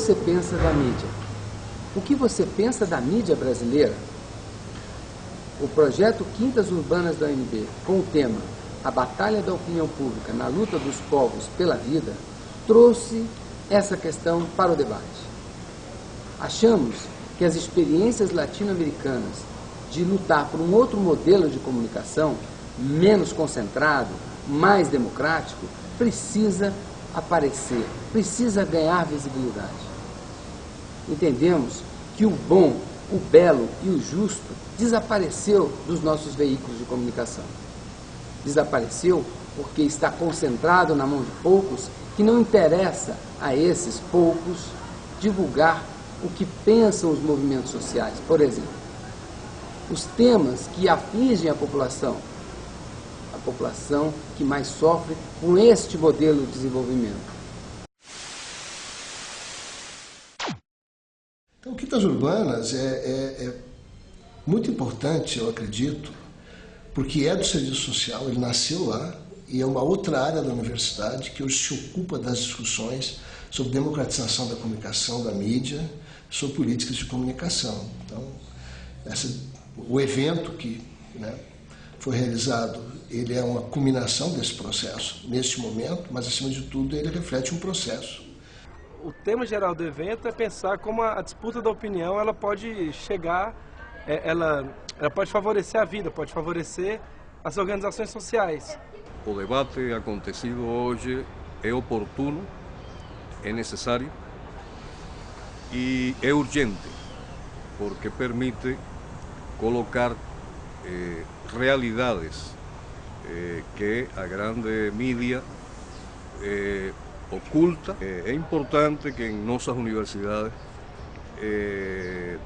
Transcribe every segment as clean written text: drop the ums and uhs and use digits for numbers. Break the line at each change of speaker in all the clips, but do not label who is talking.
você pensa da mídia? O que você pensa da mídia brasileira? O projeto Quintas Urbanas da UNB, com o tema A Batalha da Opinião Pública na Luta dos Povos pela Vida, trouxe essa questão para o debate. Achamos que as experiências latino-americanas de lutar por um outro modelo de comunicação, menos concentrado, mais democrático, precisa aparecer, precisa ganhar visibilidade. Entendemos que o bom, o belo e o justo desapareceu dos nossos veículos de comunicação. Desapareceu porque está concentrado na mão de poucos, que não interessa a esses poucos divulgar o que pensam os movimentos sociais. Por exemplo, os temas que afligem a população que mais sofre com este modelo de desenvolvimento.
Então, Quintas Urbanas é muito importante, eu acredito, porque é do serviço social, ele nasceu lá, e é uma outra área da universidade que hoje se ocupa das discussões sobre democratização da comunicação, da mídia, sobre políticas de comunicação. Então, o evento que foi realizado, ele é uma culminação desse processo, neste momento, mas, acima de tudo, ele reflete um processo.
O tema geral do evento é pensar como a disputa da opinião ela pode chegar, ela pode favorecer a vida, pode favorecer as organizações sociais.
O debate acontecido hoje é oportuno, é necessário e é urgente, porque permite colocar realidades que a grande mídia oculta. É importante que em nossas universidades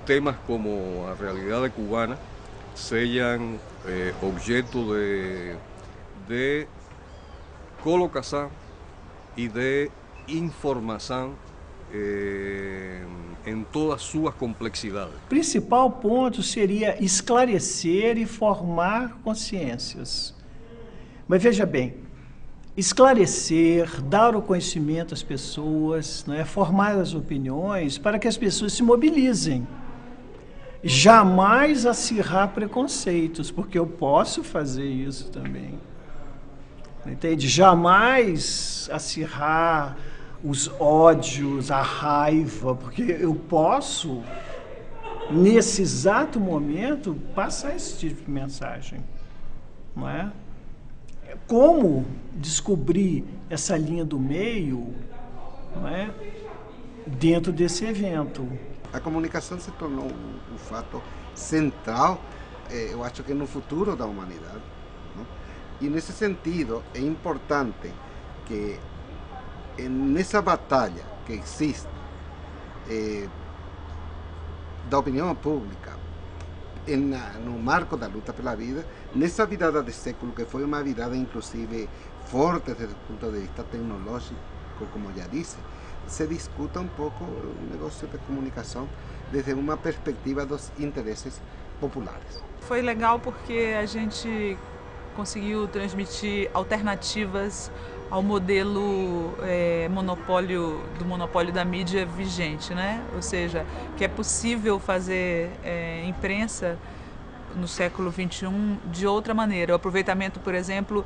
temas como a realidade cubana sejam objeto de colocação e de informação em todas as suas complexidades.
O principal ponto seria esclarecer e formar consciências. Mas veja bem, esclarecer, dar o conhecimento às pessoas, formar as opiniões para que as pessoas se mobilizem. Jamais acirrar preconceitos, porque eu posso fazer isso também. Entende? Jamais acirrar os ódios, a raiva, porque eu posso, nesse exato momento, passar esse tipo de mensagem. Não é? Como descobrir essa linha do meio, não é, dentro desse evento?
A comunicação se tornou um fato central, eu acho que no futuro da humanidade. Não? E nesse sentido é importante que nessa batalha que existe da opinião pública, no marco da luta pela vida, nessa virada de século, que foi uma virada inclusive forte desde o ponto de vista tecnológico, como já disse, se discuta um pouco o negócio de comunicação desde uma perspectiva dos interesses populares.
Foi legal porque a gente conseguiu transmitir alternativas ao modelo do monopólio da mídia vigente, né? Ou seja, que é possível fazer imprensa no século XXI de outra maneira. O aproveitamento, por exemplo,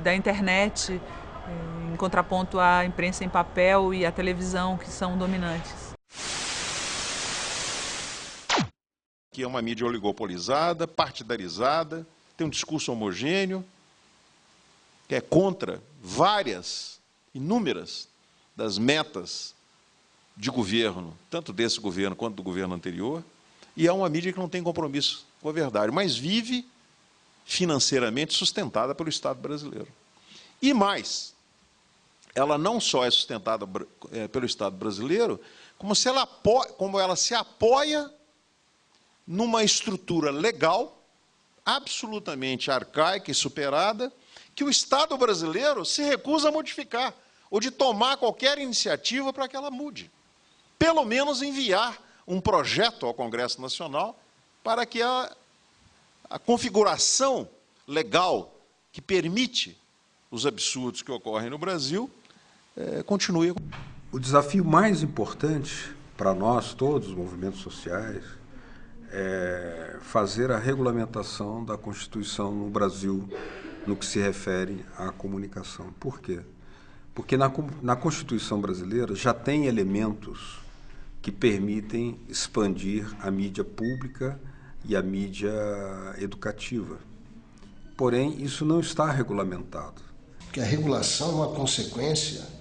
da internet, em contraponto à imprensa em papel e à televisão, que são dominantes.
Que é uma mídia oligopolizada, partidarizada, tem um discurso homogêneo, que é contra inúmeras das metas de governo, tanto desse governo quanto do governo anterior, e é uma mídia que não tem compromisso com a verdade, mas vive financeiramente sustentada pelo Estado brasileiro. E mais, ela não só é sustentada pelo Estado brasileiro, como ela se apoia numa estrutura legal absolutamente arcaica e superada, que o Estado brasileiro se recusa a modificar, ou de tomar qualquer iniciativa para que ela mude. Pelo menos enviar um projeto ao Congresso Nacional para que a configuração legal que permite os absurdos que ocorrem no Brasil continue.
O desafio mais importante para nós, todos os movimentos sociais, é fazer a regulamentação da Constituição no Brasil no que se refere à comunicação. Por quê? Porque na Constituição brasileira já tem elementos que permitem expandir a mídia pública e a mídia educativa. Porém, isso não está regulamentado.
Que a regulação é uma consequência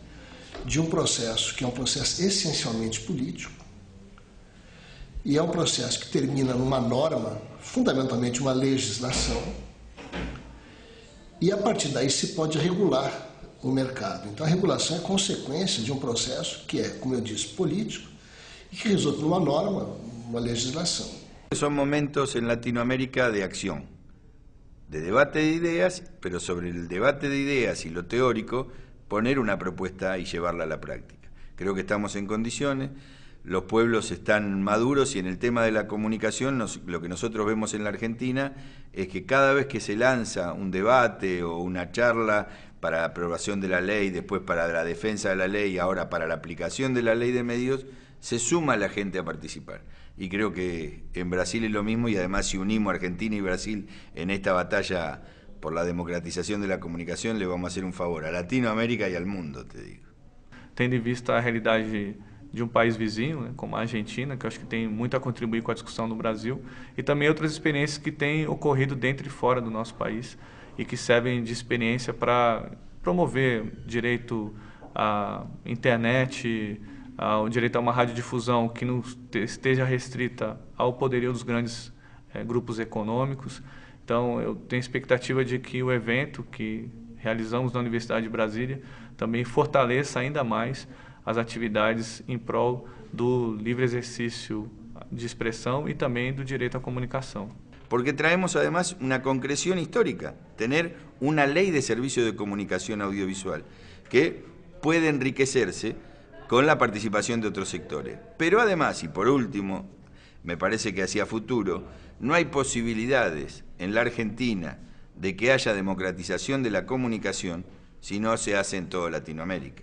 de um processo que é um processo essencialmente político, e é um processo que termina numa norma, fundamentalmente uma legislação, e a partir daí se pode regular o mercado. Então a regulação é consequência de um processo que é, como eu disse, político, e que resulta numa norma, uma legislação.
Son momentos en Latinoamérica de acción, de debate de ideas, pero sobre el debate de ideas y lo teórico, poner una propuesta y llevarla a la práctica. Creo que estamos en condiciones, los pueblos están maduros y en el tema de la comunicación lo que nosotros vemos en la Argentina es que cada vez que se lanza un debate o una charla para la aprobación de la ley, después para la defensa de la ley y ahora para la aplicación de la ley de medios, se suma la gente a participar. Y creo que en Brasil es lo mismo, y además si unimos Argentina y Brasil en esta batalla por la democratización de la comunicación, le vamos a hacer un favor a Latinoamérica y al mundo, te digo.
Tendo em vista a realidade de um país vizinho, né, como a Argentina, que eu acho que tem muito a contribuir com a discussão no Brasil, e também outras experiências que têm ocorrido dentro e fora do nosso país e que servem de experiência para promover direito à internet, o direito a uma radiodifusão que não esteja restrita ao poderio dos grandes grupos econômicos. Então, eu tenho expectativa de que o evento que realizamos na Universidade de Brasília também fortaleça ainda mais as atividades em prol do livre exercício de expressão e também do direito à comunicação.
Porque traemos además una concreción histórica, tener una ley de servicio de comunicación audiovisual que puede enriquecerse con la participación de otros sectores. Pero además, y por último, me parece que hacia futuro, no hay posibilidades en la Argentina de que haya democratización de la comunicación si no se hace en toda Latinoamérica.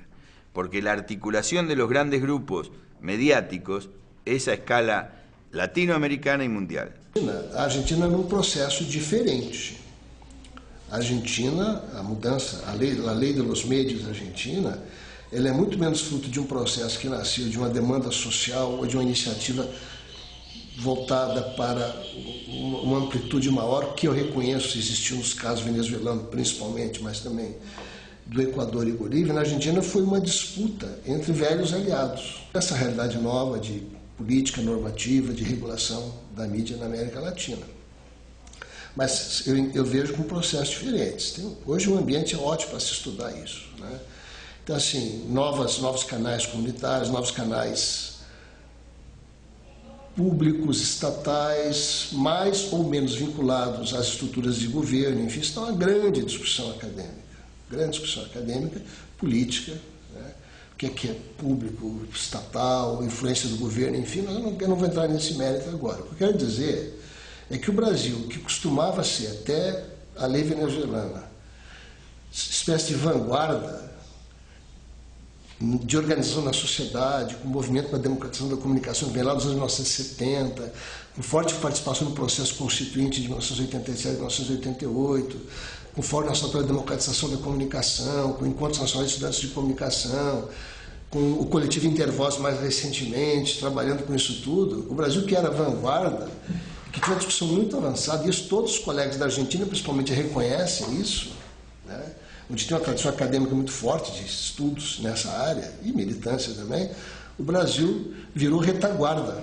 Porque la articulación de los grandes grupos mediáticos es a escala latino-americana y mundial.
A Argentina é num processo diferente. A Argentina, a mudança, a lei dos médios argentina, ela é muito menos fruto de um processo que nasceu de uma demanda social ou de uma iniciativa voltada para uma amplitude maior, que eu reconheço existiu nos casos venezuelanos principalmente, mas também do Equador e Bolívia. Na Argentina foi uma disputa entre velhos aliados. Essa realidade nova de política normativa, de regulação da mídia na América Latina. Mas eu vejo com processos diferentes. Hoje o ambiente é ótimo para se estudar isso, né? Então, assim, novos canais comunitários, novos canais públicos, estatais, mais ou menos vinculados às estruturas de governo, enfim, isso é uma grande discussão acadêmica, política, né? O que é público, estatal, influência do governo, enfim, eu não vou entrar nesse mérito agora. O que eu quero dizer é que o Brasil, que costumava ser até a lei venezuelana, espécie de vanguarda de organização na sociedade, com o movimento para a democratização da comunicação que vem lá dos anos 1970, com forte participação no processo constituinte de 1987 e 1988, com Fórum Nacional para a Democratização da Comunicação, com Encontros Nacionais de Estudantes de Comunicação, com o coletivo Intervoz mais recentemente, trabalhando com isso tudo. O Brasil, que era vanguarda, que tinha uma discussão muito avançada, e isso todos os colegas da Argentina, principalmente, reconhecem isso, né? Onde tem uma tradição acadêmica muito forte de estudos nessa área, e militância também, o Brasil virou retaguarda.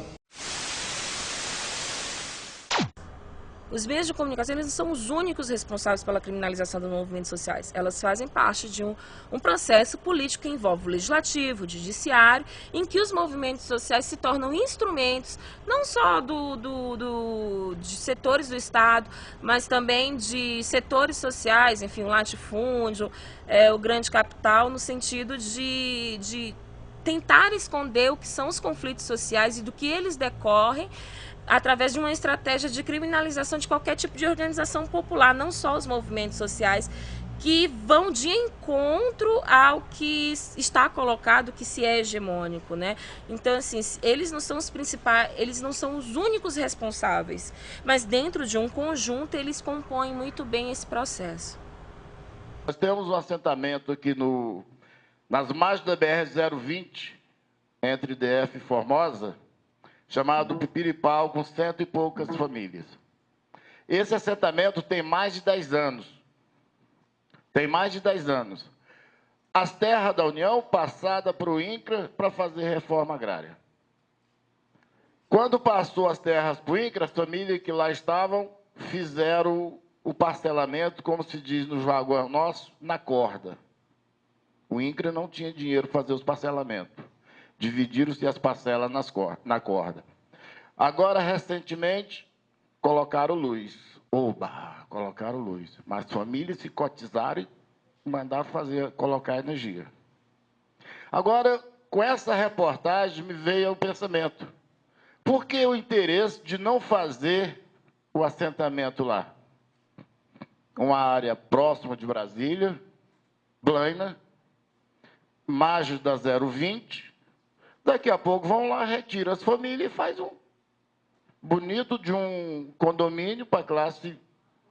Os meios de comunicação eles não são os únicos responsáveis pela criminalização dos movimentos sociais. Elas fazem parte de um processo político que envolve o legislativo, o judiciário, em que os movimentos sociais se tornam instrumentos, não só de setores do Estado, mas também de setores sociais, enfim, o latifúndio, o grande capital, no sentido de tentar esconder o que são os conflitos sociais e do que eles decorrem, através de uma estratégia de criminalização de qualquer tipo de organização popular, não só os movimentos sociais que vão de encontro ao que está colocado, que se é hegemônico, né? Então, assim, eles não são os principais, eles não são os únicos responsáveis, mas dentro de um conjunto eles compõem muito bem esse processo.
Nós temos um assentamento aqui nas margens da BR-020, entre DF e Formosa, chamado Pipiripau, com 100 e poucas famílias. Esse assentamento tem mais de 10 anos. Tem mais de 10 anos. As terras da União passadas para o INCRA para fazer reforma agrária. Quando passou as terras para o INCRA, as famílias que lá estavam fizeram o parcelamento, como se diz no jargão nosso, na corda. O INCRA não tinha dinheiro para fazer os parcelamentos. Dividiram-se as parcelas na corda. Agora, recentemente, colocaram luz. Oba, colocaram luz. Mas as famílias se cotizaram e mandaram colocar energia. Agora, com essa reportagem, me veio o pensamento. Por que o interesse de não fazer o assentamento lá? Uma área próxima de Brasília, plana, margem da 020. Daqui a pouco vão lá, retiram as famílias e faz um bonito de um condomínio para a classe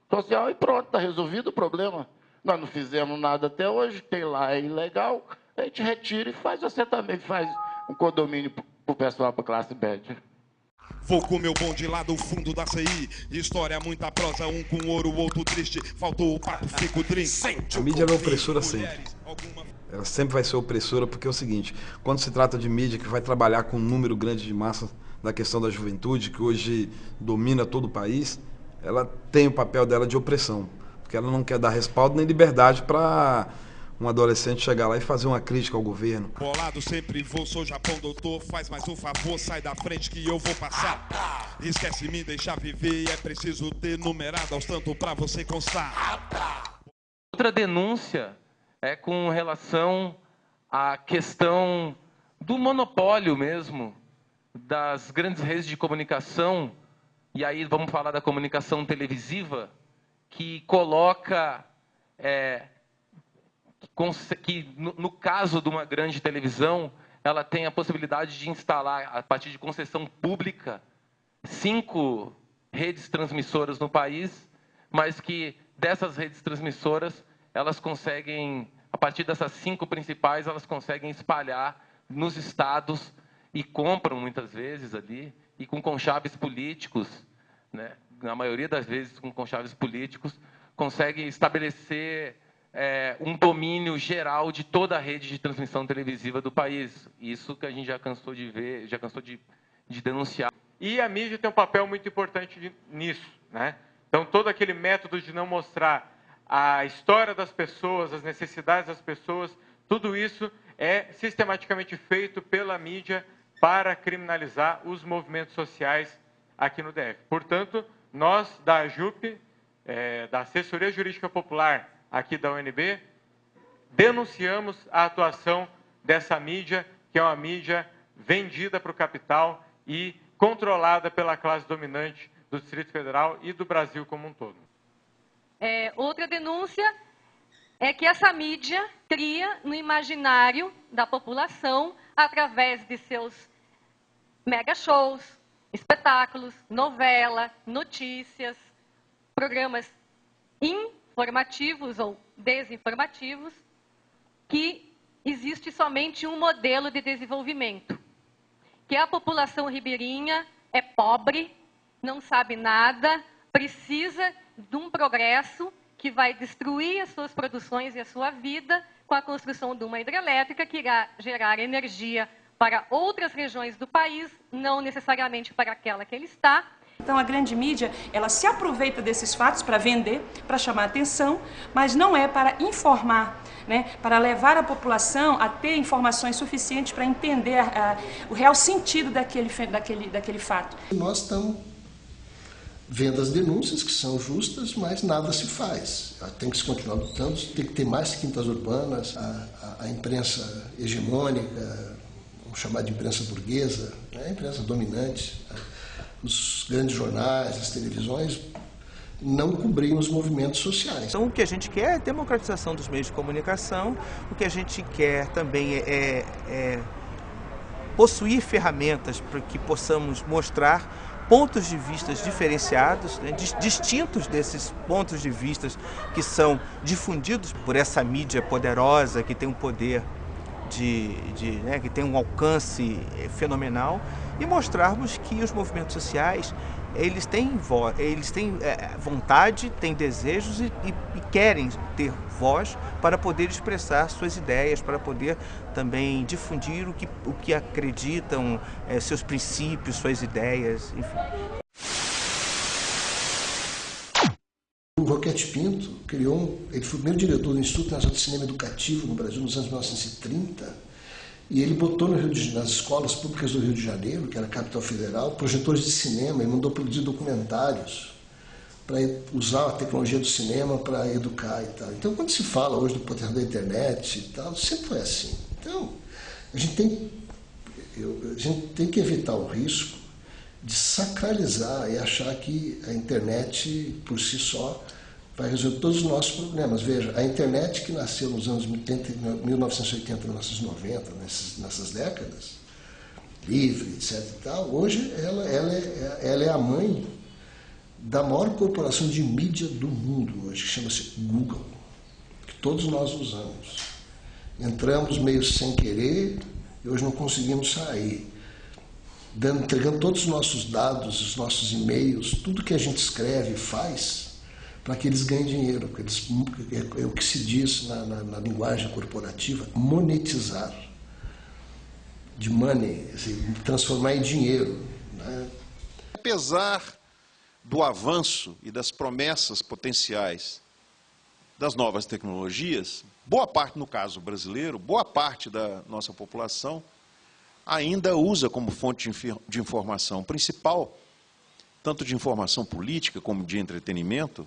social e pronto, está resolvido o problema. Nós não fizemos nada até hoje, tem lá, é ilegal, a gente retira e faz o assentamento, faz um condomínio para o pessoal, para a classe média.
Vou com meu bonde lá do fundo da CI. História, muita prosa, um com ouro, o outro triste. Faltou o papo, fica o drink.
A mídia é opressora sempre. Ela sempre vai ser opressora porque é o seguinte, quando se trata de mídia que vai trabalhar com um número grande de massa da questão da juventude, que hoje domina todo o país, ela tem o papel dela de opressão, porque ela não quer dar respaldo nem liberdade para um adolescente chegar lá e fazer uma crítica ao governo.
Bolado sempre vou, sou Japão, doutor, faz mais um favor, sai da frente que eu vou passar. Esquece me deixar viver, é preciso ter numerado aos tanto para você constar.
Outra denúncia é com relação à questão do monopólio mesmo, das grandes redes de comunicação, e aí vamos falar da comunicação televisiva, que coloca, que no caso de uma grande televisão, ela tem a possibilidade de instalar, a partir de concessão pública, 5 redes transmissoras no país, mas que dessas redes transmissoras, elas conseguem, a partir dessas 5 principais, elas conseguem espalhar nos estados e compram muitas vezes ali, e com conchaves políticos, né, na maioria das vezes com conchaves políticos, conseguem estabelecer um domínio geral de toda a rede de transmissão televisiva do país. Isso que a gente já cansou de ver, já cansou de denunciar.
E a mídia tem um papel muito importante nisso, né? Então, todo aquele método de não mostrar a história das pessoas, as necessidades das pessoas, tudo isso é sistematicamente feito pela mídia para criminalizar os movimentos sociais aqui no DF. Portanto, nós da AJUP, da Assessoria Jurídica Popular aqui da UNB, denunciamos a atuação dessa mídia, que é uma mídia vendida para o capital e controlada pela classe dominante do Distrito Federal e do Brasil como um todo.
Outra denúncia é que essa mídia cria no imaginário da população, através de seus mega shows, espetáculos, novela, notícias, programas informativos ou desinformativos, que existe somente um modelo de desenvolvimento, que a população ribeirinha é pobre, não sabe nada, precisa de um progresso que vai destruir as suas produções e a sua vida com a construção de uma hidrelétrica que irá gerar energia para outras regiões do país, não necessariamente para aquela que ele está.
Então a grande mídia, ela se aproveita desses fatos para vender, para chamar atenção, mas não é para informar, né? Para levar a população a ter informações suficientes para entender o real sentido daquele fato.
Nós estamos vendo as denúncias, que são justas, mas nada se faz. Tem que se continuar lutando, tem que ter mais quintas urbanas, a imprensa hegemônica, vamos chamar de imprensa burguesa, né? A imprensa dominante, os grandes jornais, as televisões, não cobriam os movimentos sociais.
Então o que a gente quer é democratização dos meios de comunicação, o que a gente quer também é possuir ferramentas para que possamos mostrar pontos de vista diferenciados, né, distintos desses pontos de vista que são difundidos por essa mídia poderosa, que tem um poder né, que tem um alcance fenomenal, e mostrarmos que os movimentos sociais eles têm vontade, têm desejos e querem ter voz para poder expressar suas ideias, para poder também difundir o que acreditam, seus princípios, suas ideias, enfim.
O Roquete Pinto ele foi o primeiro diretor do Instituto Nacional de Cinema Educativo no Brasil nos anos 1930, e ele botou nas escolas públicas do Rio de Janeiro, que era a capital federal, projetores de cinema, e mandou produzir documentários para usar a tecnologia do cinema para educar e tal. Então, quando se fala hoje do poder da internet e tal, sempre foi assim. Então, a gente tem que evitar o risco de sacralizar e achar que a internet, por si só, vai resolver todos os nossos problemas. Veja, a internet que nasceu nos anos 1980, 1990, nessas décadas, livre, etc. e tal, hoje ela é a mãe da maior corporação de mídia do mundo hoje, que chama-se Google, que todos nós usamos. Entramos meio sem querer e hoje não conseguimos sair. Entregando todos os nossos dados, os nossos e-mails, tudo que a gente escreve e faz, para que eles ganhem dinheiro, porque é o que se diz na linguagem corporativa, monetizar, de money, assim, transformar em dinheiro, né?
Apesar do avanço e das promessas potenciais das novas tecnologias, boa parte, no caso brasileiro, boa parte da nossa população ainda usa como fonte de informação principal, tanto de informação política como de entretenimento,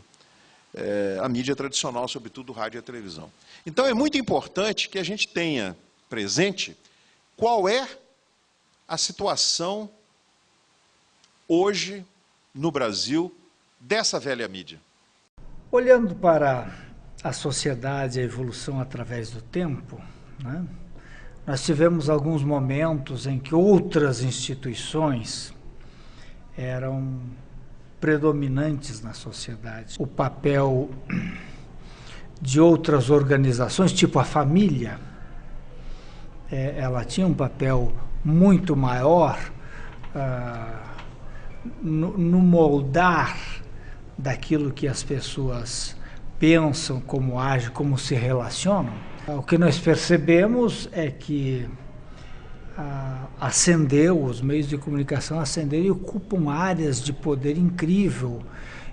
a mídia tradicional, sobretudo rádio e televisão. Então é muito importante que a gente tenha presente qual é a situação hoje no Brasil dessa velha mídia.
Olhando para a sociedade e a evolução através do tempo, né, nós tivemos alguns momentos em que outras instituições eram predominantes na sociedade. O papel de outras organizações, tipo a família, ela tinha um papel muito maior no moldar daquilo que as pessoas pensam, como agem, como se relacionam. O que nós percebemos é que os meios de comunicação ascenderam e ocupam áreas de poder incrível.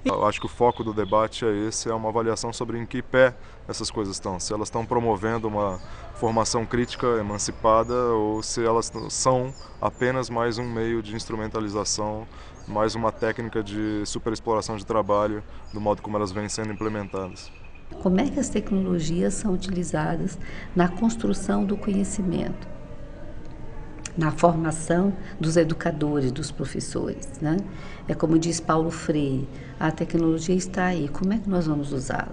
Eu acho que o foco do debate é uma avaliação sobre em que pé essas coisas estão, se elas estão promovendo uma formação crítica emancipada ou se elas são apenas mais um meio de instrumentalização, mais uma técnica de superexploração de trabalho, do modo como elas vêm sendo implementadas.
Como é que as tecnologias são utilizadas na construção do conhecimento, na formação dos educadores, dos professores, né? É como diz Paulo Freire, a tecnologia está aí, como é que nós vamos usá-la?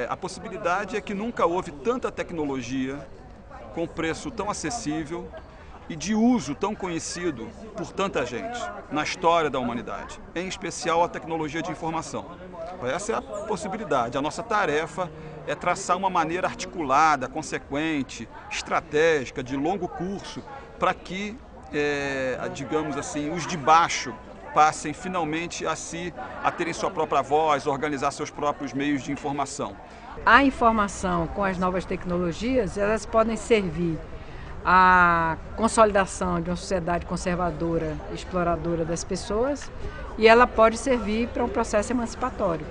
A possibilidade é que nunca houve tanta tecnologia com preço tão acessível e de uso tão conhecido por tanta gente na história da humanidade, em especial a tecnologia de informação. Essa é a possibilidade. A nossa tarefa é traçar uma maneira articulada, consequente, estratégica, de longo curso, para que, digamos assim, os de baixo passem finalmente a terem sua própria voz, organizar seus próprios meios de informação.
A informação com as novas tecnologias, elas podem servir à consolidação de uma sociedade conservadora, exploradora das pessoas, e ela pode servir para um processo emancipatório.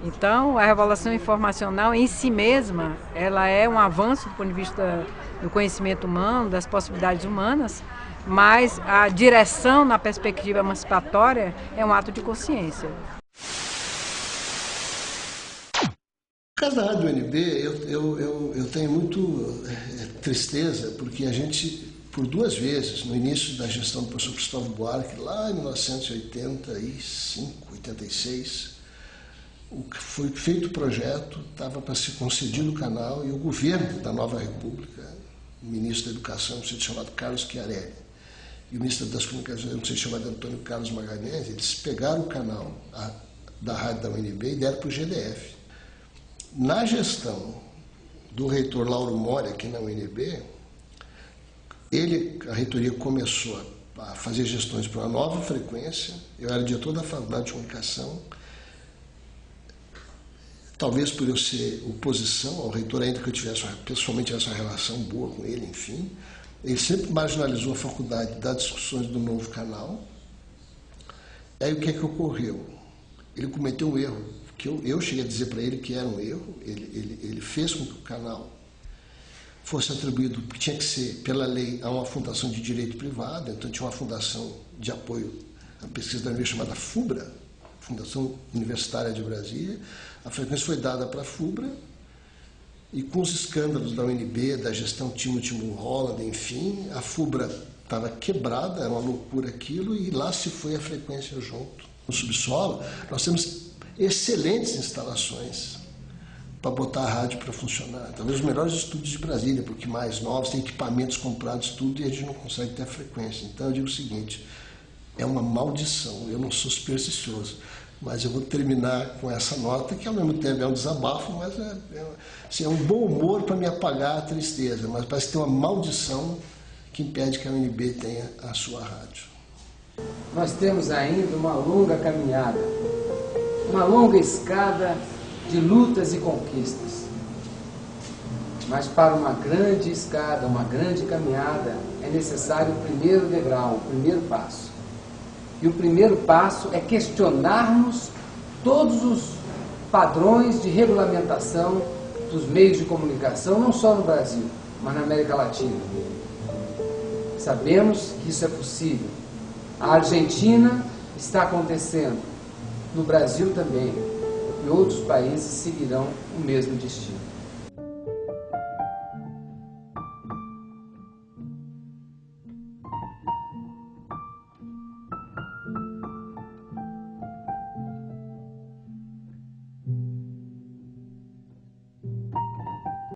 Então, a revolução informacional em si mesma, ela é um avanço do ponto de vista do conhecimento humano, das possibilidades humanas, mas a direção na perspectiva emancipatória é um ato de consciência.
No caso da Rádio UNB, eu tenho muito tristeza, porque a gente, por duas vezes, no início da gestão do professor Cristóvão Buarque, lá em 1985, 86, Foi feito o projeto, estava para ser concedido o canal, e o governo da Nova República, o ministro da Educação, um sujeito chamado Carlos Schiarelli, e o ministro das Comunicações, um sujeito chamado Antônio Carlos Magalhães, eles pegaram o canal da rádio da UNB e deram para o GDF. Na gestão do reitor Lauro Mori, aqui na UNB, a reitoria começou a fazer gestões para uma nova frequência. Eu era diretor da Faculdade de Comunicação. Talvez por eu ser oposição ao reitor, ainda que eu tivesse pessoalmente essa relação boa com ele, enfim, ele sempre marginalizou a faculdade das discussões do novo canal. Aí o que é que ocorreu? Ele cometeu um erro, que eu cheguei a dizer para ele que era um erro. Ele fez com que o canal fosse atribuído, que tinha que ser, pela lei, a uma fundação de direito privado. Então tinha uma fundação de apoio à pesquisa da UNB chamada FUBRA, Fundação Universitária de Brasília. A frequência foi dada para a FUBRA, e com os escândalos da UNB, da gestão Timothy Mulholland, enfim, a FUBRA estava quebrada, era uma loucura aquilo, e lá se foi a frequência junto. No subsolo, nós temos excelentes instalações para botar a rádio para funcionar. Talvez os melhores estúdios de Brasília, porque mais novos, tem equipamentos comprados, tudo, e a gente não consegue ter a frequência. Então eu digo o seguinte, é uma maldição, eu não sou supersticioso, mas eu vou terminar com essa nota, que ao mesmo tempo é um desabafo, mas é um bom humor para me apagar a tristeza, mas parece que tem uma maldição que impede que a UNB tenha a sua rádio.
Nós temos ainda uma longa caminhada, uma longa escada de lutas e conquistas. Mas para uma grande escada, uma grande caminhada, é necessário o primeiro degrau, o primeiro passo. E o primeiro passo é questionarmos todos os padrões de regulamentação dos meios de comunicação, não só no Brasil, mas na América Latina. Sabemos que isso é possível. A Argentina está acontecendo, no Brasil também, e outros países seguirão o mesmo destino.